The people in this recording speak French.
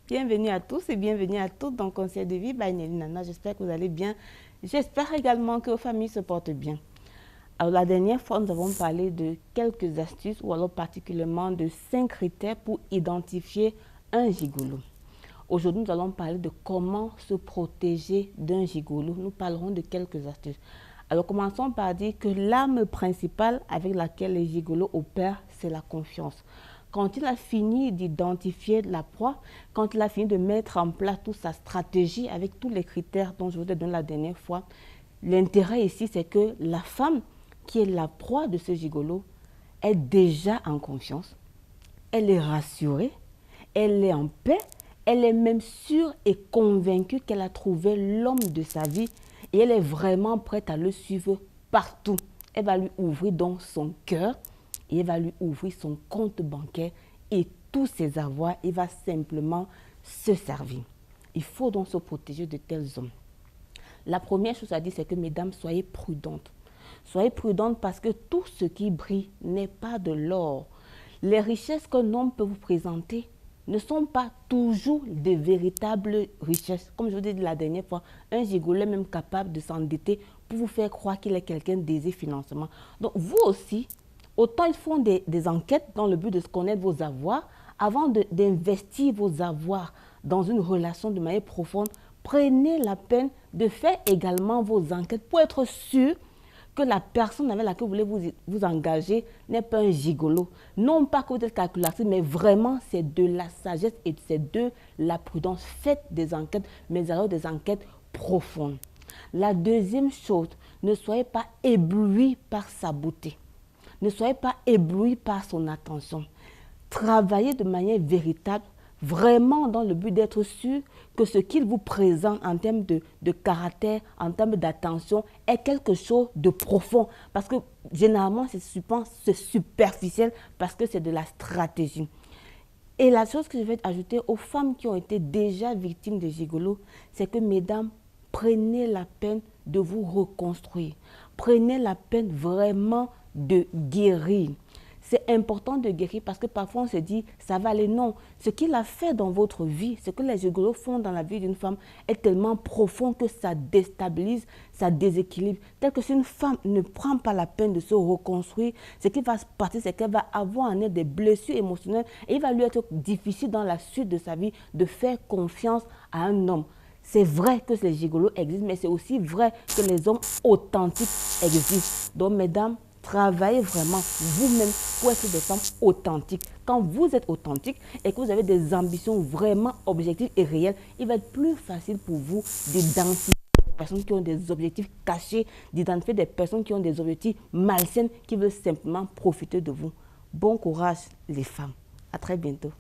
Bienvenue à tous et bienvenue à toutes dans Conseil de vie by Nelly Nana. J'espère que vous allez bien. J'espère également que vos familles se portent bien. Alors, la dernière fois, nous avons parlé de quelques astuces ou alors particulièrement de 5 critères pour identifier un gigolo. Aujourd'hui, nous allons parler de comment se protéger d'un gigolo. Nous parlerons de quelques astuces. Alors, commençons par dire que l'arme principale avec laquelle les gigolos opèrent, c'est la confiance. Quand il a fini d'identifier la proie, quand il a fini de mettre en place toute sa stratégie avec tous les critères dont je vous ai donné la dernière fois, l'intérêt ici, c'est que la femme qui est la proie de ce gigolo est déjà en confiance, elle est rassurée, elle est en paix, elle est même sûre et convaincue qu'elle a trouvé l'homme de sa vie et elle est vraiment prête à le suivre partout. Elle va lui ouvrir donc son cœur et elle va lui ouvrir son compte bancaire et tous ses avoirs. Il va simplement se servir. Il faut donc se protéger de tels hommes. La première chose à dire, c'est que mesdames, soyez prudentes. Soyez prudentes parce que tout ce qui brille n'est pas de l'or. Les richesses qu'un homme peut vous présenter ne sont pas toujours de véritables richesses. Comme je vous ai dit la dernière fois, un gigolo est même capable de s'endetter pour vous faire croire qu'il est quelqu'un désiré financement. Donc vous aussi, autant ils font des enquêtes dans le but de connaître vos avoirs, avant d'investir vos avoirs dans une relation de manière profonde, prenez la peine de faire également vos enquêtes pour être sûr que la personne avec laquelle vous voulez vous engager n'est pas un gigolo. Non pas que vous êtes calculatrice, mais vraiment c'est de la sagesse et c'est de la prudence. Faites des enquêtes, mais alors des enquêtes profondes. La deuxième chose, ne soyez pas ébloui par sa beauté. Ne soyez pas ébloui par son attention. Travaillez de manière véritable, vraiment dans le but d'être sûr que ce qu'il vous présente en termes de caractère, en termes d'attention, est quelque chose de profond. Parce que généralement, c'est superficiel parce que c'est de la stratégie. Et la chose que je vais ajouter aux femmes qui ont été déjà victimes de gigolos, c'est que mesdames, prenez la peine de vous reconstruire. Prenez la peine vraiment de guérir. C'est important de guérir parce que parfois on se dit, ça va aller. Non, ce qu'il a fait dans votre vie, ce que les gigolos font dans la vie d'une femme est tellement profond que ça déstabilise, ça déséquilibre. Tel que si une femme ne prend pas la peine de se reconstruire, ce qui va se passer, c'est qu'elle va avoir en elle des blessures émotionnelles et il va lui être difficile dans la suite de sa vie de faire confiance à un homme. C'est vrai que les gigolos existent, mais c'est aussi vrai que les hommes authentiques existent. Donc, mesdames, travaillez vraiment vous-même pour être des femmes authentiques. Quand vous êtes authentique et que vous avez des ambitions vraiment objectives et réelles, il va être plus facile pour vous d'identifier des personnes qui ont des objectifs cachés, d'identifier des personnes qui ont des objectifs malsains, qui veulent simplement profiter de vous. Bon courage les femmes. À très bientôt.